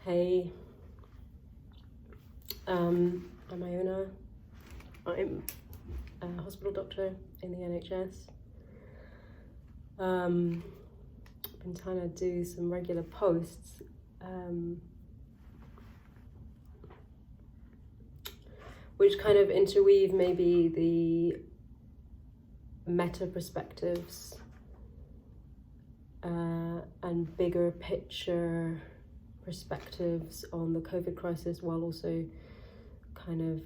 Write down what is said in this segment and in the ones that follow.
Hey, I'm Iona. I'm a hospital doctor in the NHS. Been trying to do some regular posts. Which kind of interweave maybe the meta perspectives and bigger picture perspectives on the COVID crisis, while also kind of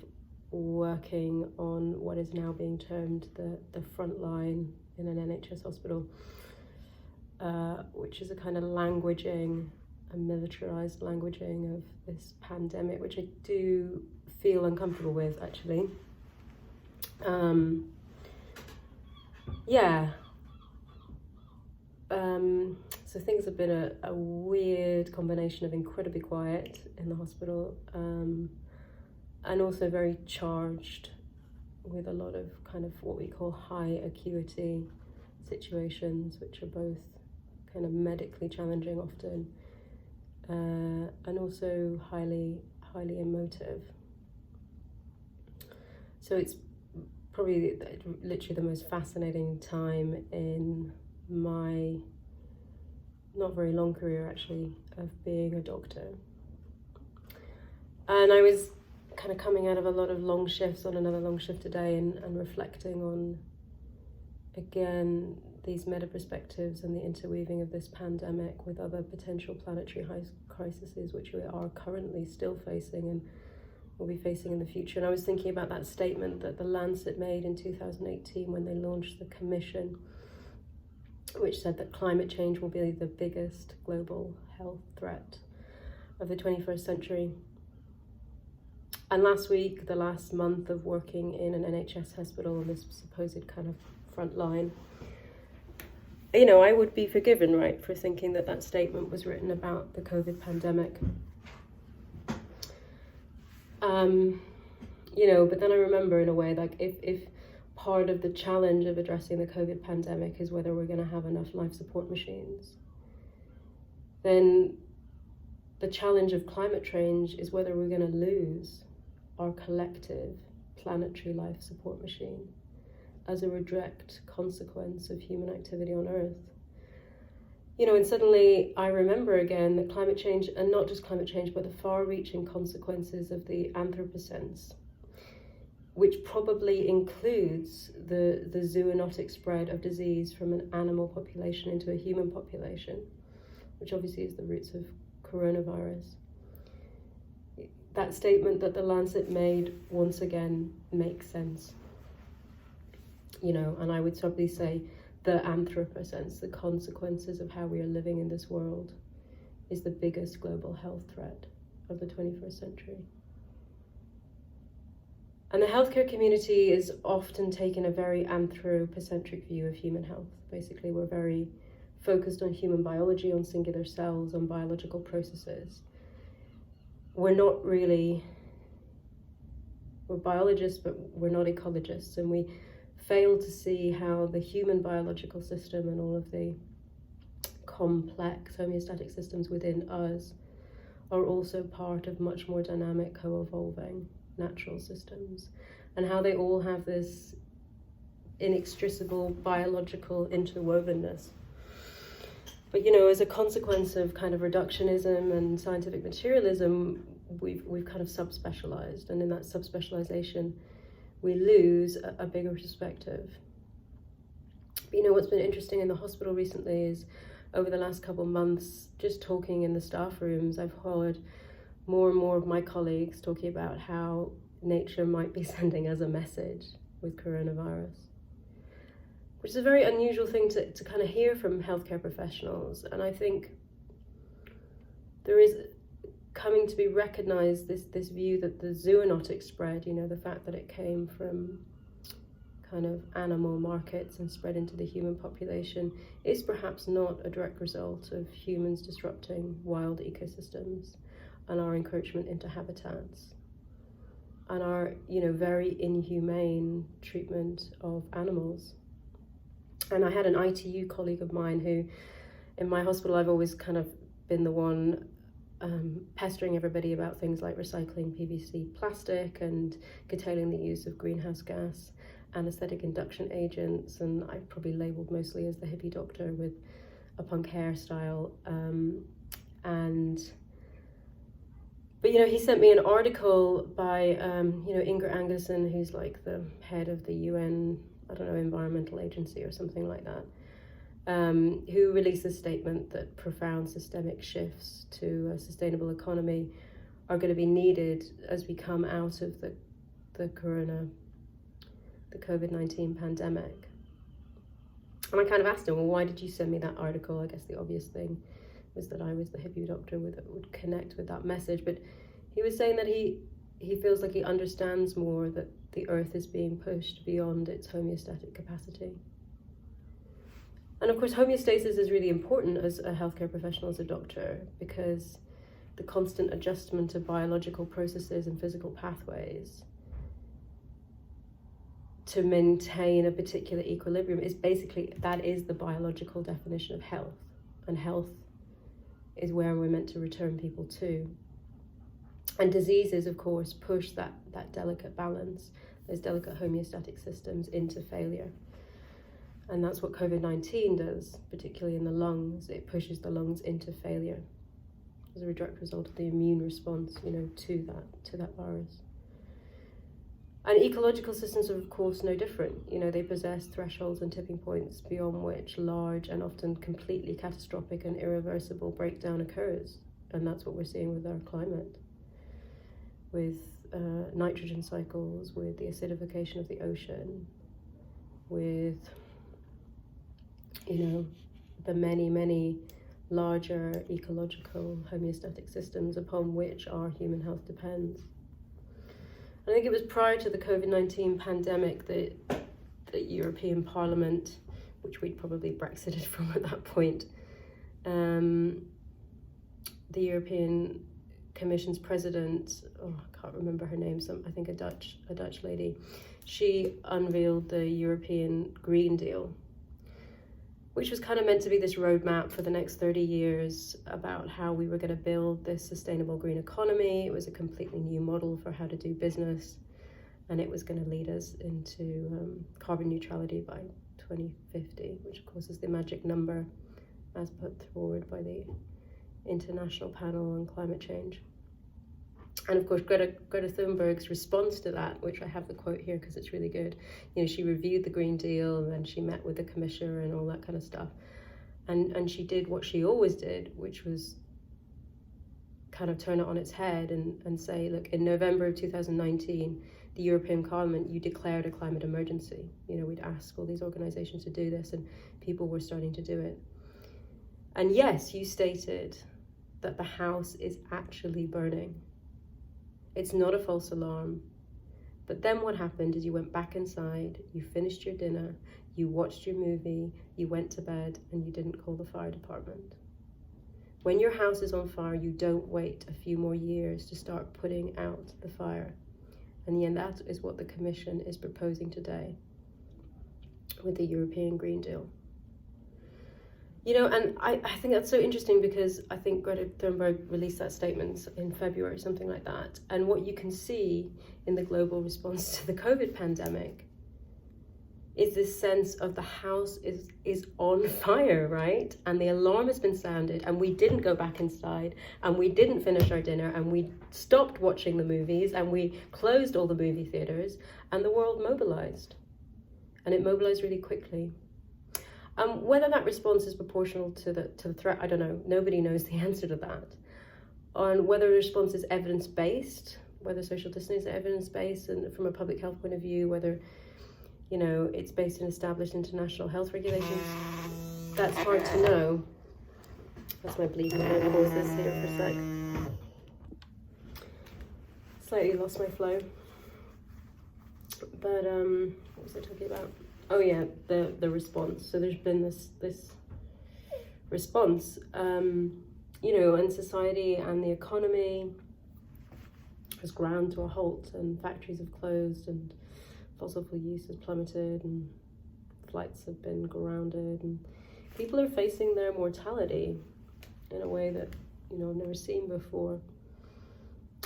working on what is now being termed the front line in an NHS hospital, which is a kind of languaging, a militarized languaging of this pandemic, which I do feel uncomfortable with, actually. So things have been a weird combination of incredibly quiet in the hospital, and also very charged with a lot of kind of what we call high acuity situations, which are both kind of medically challenging often, and also highly emotive. So it's probably literally the most fascinating time in my not very long career, actually, of being a doctor. And I was kind of coming out of a lot of long shifts on another long shift today, and reflecting on, again, these meta perspectives and the interweaving of this pandemic with other potential planetary crises, which we are currently still facing and will be facing in the future. And I was thinking about that statement that the Lancet made in 2018 when they launched the commission, which said that climate change will be the biggest global health threat of the 21st century. And last week, the last month of working in an NHS hospital on this supposed kind of front line, I would be forgiven, right, for thinking that that statement was written about the COVID pandemic. But then I remember, in a way, like if part of the challenge of addressing the COVID pandemic is whether we're going to have enough life support machines, then the challenge of climate change is whether we're going to lose our collective planetary life support machine as a direct consequence of human activity on Earth. And suddenly I remember again that climate change, and not just climate change, but the far-reaching consequences of the Anthropocenes, which probably includes the zoonotic spread of disease from an animal population into a human population, which obviously is the roots of coronavirus. That statement that the Lancet made once again makes sense. And I would probably say the Anthropocenes, the consequences of how we are living in this world, is the biggest global health threat of the 21st century. And the healthcare community is often taking a very anthropocentric view of human health. Basically, we're very focused on human biology, on singular cells, on biological processes. We're biologists, but we're not ecologists, and we fail to see how the human biological system and all of the complex homeostatic systems within us are also part of much more dynamic, co-evolving natural systems, and how they all have this inextricable biological interwovenness. But as a consequence of kind of reductionism and scientific materialism, we've kind of subspecialized, and in that subspecialization we lose a bigger perspective. But what's been interesting in the hospital recently is, over the last couple of months, just talking in the staff rooms, I've heard more and more of my colleagues talking about how nature might be sending us a message with coronavirus, which is a very unusual thing to kind of hear from healthcare professionals. And I think there is coming to be recognized this view that the zoonotic spread, the fact that it came from kind of animal markets and spread into the human population, is perhaps not a direct result of humans disrupting wild ecosystems and our encroachment into habitats and our very inhumane treatment of animals. And I had an ITU colleague of mine who, in my hospital, I've always kind of been the one pestering everybody about things like recycling PVC plastic and curtailing the use of greenhouse gas, anesthetic induction agents, and I probably labelled mostly as the hippie doctor with a punk hairstyle. But he sent me an article by Inger Angerson, who's like the head of the UN, I don't know, environmental agency or something like that, who released a statement that profound systemic shifts to a sustainable economy are going to be needed as we come out of the COVID-19 pandemic. And I kind of asked him, well, why did you send me that article? I guess the obvious thing was that I was the hippie doctor that would connect with that message. But he was saying that he feels like he understands more that the earth is being pushed beyond its homeostatic capacity. And of course, homeostasis is really important as a healthcare professional, as a doctor, because the constant adjustment of biological processes and physical pathways to maintain a particular equilibrium is basically, that is the biological definition of health. And health is where we're meant to return people to. And diseases, of course, push that delicate balance, those delicate homeostatic systems into failure. And that's what COVID-19 does, particularly in the lungs. It pushes the lungs into failure as a direct result of the immune response, to that virus. And ecological systems are, of course, no different. They possess thresholds and tipping points beyond which large and often completely catastrophic and irreversible breakdown occurs. And that's what we're seeing with our climate, with nitrogen cycles, with the acidification of the ocean, with, the many, many larger ecological homeostatic systems upon which our human health depends. I think it was prior to the COVID-19 pandemic that the European Parliament, which we'd probably Brexited from at that point, the European Commission's president, I can't remember her name, I think a Dutch lady, she unveiled the European Green Deal, which was kind of meant to be this roadmap for the next 30 years about how we were going to build this sustainable green economy. It was a completely new model for how to do business, and it was going to lead us into carbon neutrality by 2050, which of course is the magic number as put forward by the International Panel on Climate Change. And of course, Greta Thunberg's response to that, which I have the quote here because it's really good, she reviewed the Green Deal and then she met with the commissioner and all that kind of stuff. And she did what she always did, which was kind of turn it on its head and say, look, in November of 2019, the European Parliament, you declared a climate emergency. We'd ask all these organizations to do this and people were starting to do it. And yes, you stated that the house is actually burning. It's not a false alarm. But then what happened is you went back inside, you finished your dinner, you watched your movie, you went to bed, and you didn't call the fire department. When your house is on fire, you don't wait a few more years to start putting out the fire. And yet that is what the Commission is proposing today with the European Green Deal. And I think that's so interesting because I think Greta Thunberg released that statement in February, something like that. And what you can see in the global response to the COVID pandemic is this sense of the house is on fire, right? And the alarm has been sounded and we didn't go back inside and we didn't finish our dinner and we stopped watching the movies and we closed all the movie theaters and the world mobilized. And it mobilized really quickly. Whether that response is proportional to the threat, I don't know. Nobody knows the answer to that. On whether the response is evidence-based, whether social distancing is evidence-based, and from a public health point of view, whether it's based in established international health regulations, that's hard to know. That's my bleeding. I'm gonna pause this here for a sec. Slightly lost my flow. But what was I talking about? Oh yeah, the response. So there's been this response, and society and the economy has ground to a halt, and factories have closed, and fossil fuel use has plummeted, and flights have been grounded, and people are facing their mortality in a way that I've never seen before.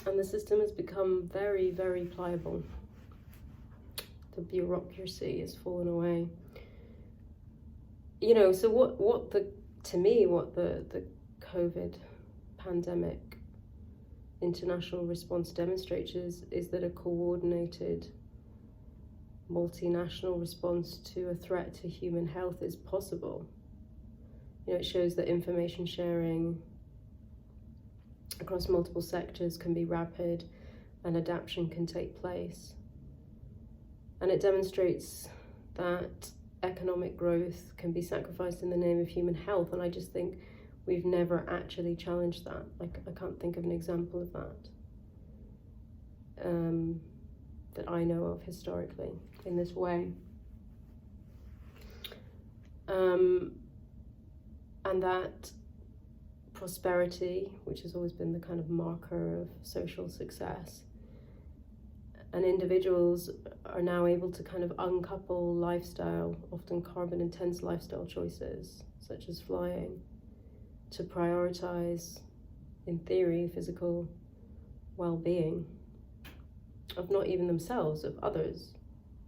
And the system has become very, very pliable. The bureaucracy has fallen away. So what the COVID pandemic international response demonstrates is that a coordinated multinational response to a threat to human health is possible. It shows that information sharing across multiple sectors can be rapid and adaptation can take place. And it demonstrates that economic growth can be sacrificed in the name of human health. And I just think we've never actually challenged that. Like, I can't think of an example of that that I know of historically in this way. And that prosperity, which has always been the kind of marker of social success, and individuals are now able to kind of uncouple lifestyle, often carbon-intense lifestyle choices, such as flying, to prioritize, in theory, physical well-being of not even themselves, of others.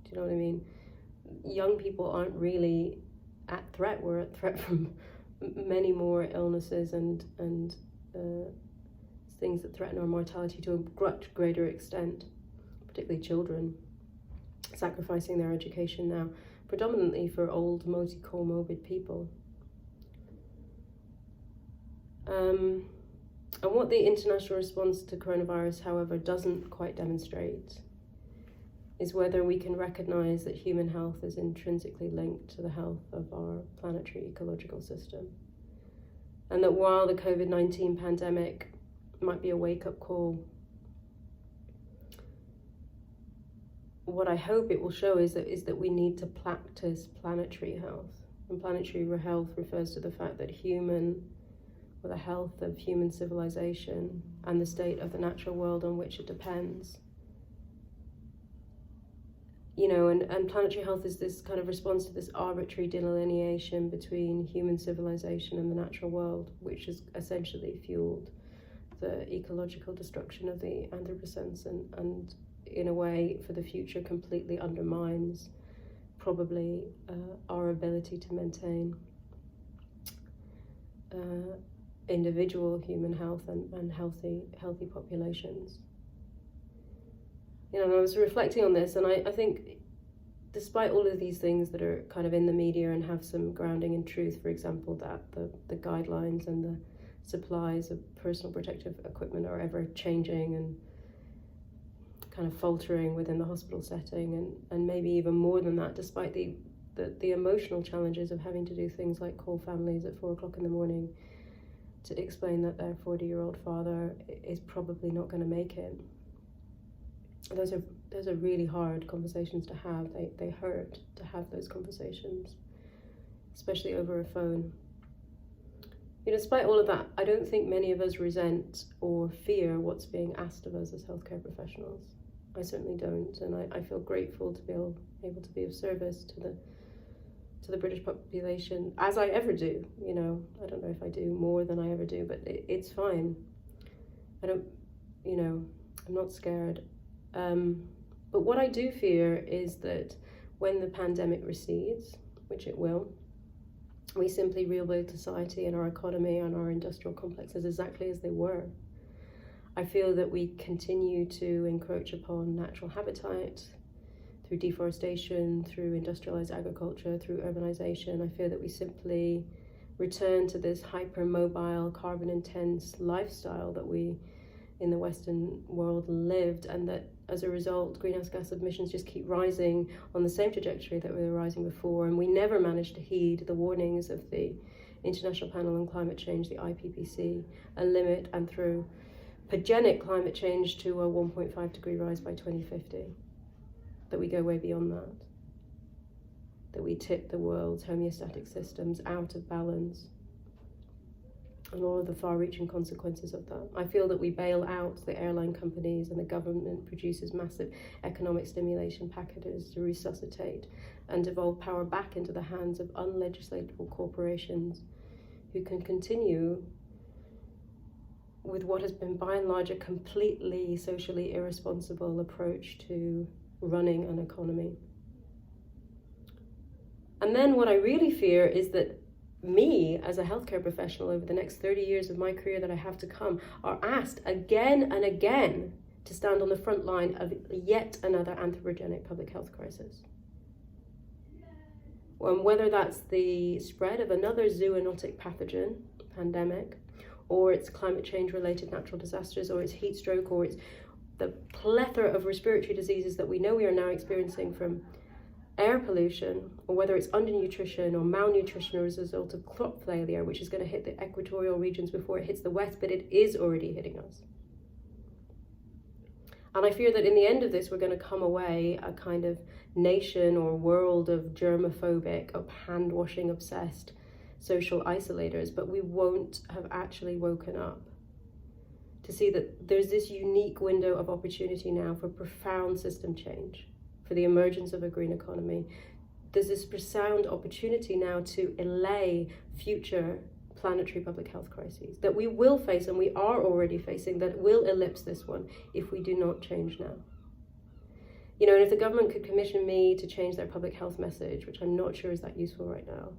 Do you know what I mean? Young people aren't really at threat. We're at threat from many more illnesses and things that threaten our mortality to a much greater extent, particularly children, sacrificing their education now, predominantly for old multi-comorbid people. And what the international response to coronavirus, however, doesn't quite demonstrate is whether we can recognize that human health is intrinsically linked to the health of our planetary ecological system. And that while the COVID-19 pandemic might be a wake-up call, what I hope it will show is that we need to practice planetary health. And planetary health refers to the fact that the health of human civilization and the state of the natural world on which it depends. And planetary health is this kind of response to this arbitrary delineation between human civilization and the natural world, which has essentially fueled the ecological destruction of the Anthropocene and in a way, for the future, completely undermines probably our ability to maintain individual human health and healthy populations. And I was reflecting on this, and I think despite all of these things that are kind of in the media and have some grounding in truth, for example, that the guidelines and the supplies of personal protective equipment are ever changing and kind of faltering within the hospital setting, and maybe even more than that, despite the emotional challenges of having to do things like call families at 4 o'clock in the morning to explain that their 40-year-old father is probably not going to make it. Those are really hard conversations to have. They hurt to have those conversations, especially over a phone. Despite all of that, I don't think many of us resent or fear what's being asked of us as healthcare professionals. I certainly don't, and I feel grateful to be able to be of service to the British population, as I ever do. I don't know if I do more than I ever do, but it's fine. I'm not scared. But what I do fear is that when the pandemic recedes, which it will, we simply rebuild society and our economy and our industrial complexes exactly as they were. I feel that we continue to encroach upon natural habitat through deforestation, through industrialized agriculture, through urbanization. I fear that we simply return to this hyper-mobile, carbon-intense lifestyle that we in the Western world lived, and that as a result, greenhouse gas emissions just keep rising on the same trajectory that we were rising before, and we never managed to heed the warnings of the International Panel on Climate Change, the IPCC, and limit and through progenic climate change to a 1.5 degree rise by 2050, that we go way beyond that we tip the world's homeostatic systems out of balance, and all of the far-reaching consequences of that. I feel that we bail out the airline companies and the government produces massive economic stimulation packages to resuscitate and devolve power back into the hands of unlegislatable corporations who can continue with what has been by and large a completely socially irresponsible approach to running an economy. And then what I really fear is that me, as a healthcare professional, over the next 30 years of my career that I have to come, are asked again and again to stand on the front line of yet another anthropogenic public health crisis. Whether that's the spread of another zoonotic pathogen, pandemic, or it's climate change related natural disasters, or it's heat stroke, or it's the plethora of respiratory diseases that we know we are now experiencing from air pollution, or whether it's undernutrition or malnutrition as a result of crop failure, which is going to hit the equatorial regions before it hits the west, but it is already hitting us. And I fear that in the end of this, we're going to come away a kind of nation or world of germophobic, of hand-washing obsessed social isolators, but we won't have actually woken up to see that there's this unique window of opportunity now for profound system change, for the emergence of a green economy. There's this profound opportunity now to allay future planetary public health crises that we will face, and we are already facing, that will ellipse this one if we do not change now. You know, and if the government could commission me to change their public health message, which I'm not sure is that useful right now,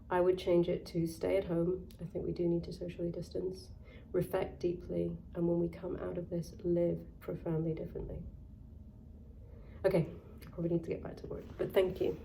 I would change it to stay at home. I think we do need to socially distance, reflect deeply, and when we come out of this, live profoundly differently. Okay, I probably need to get back to work, but thank you.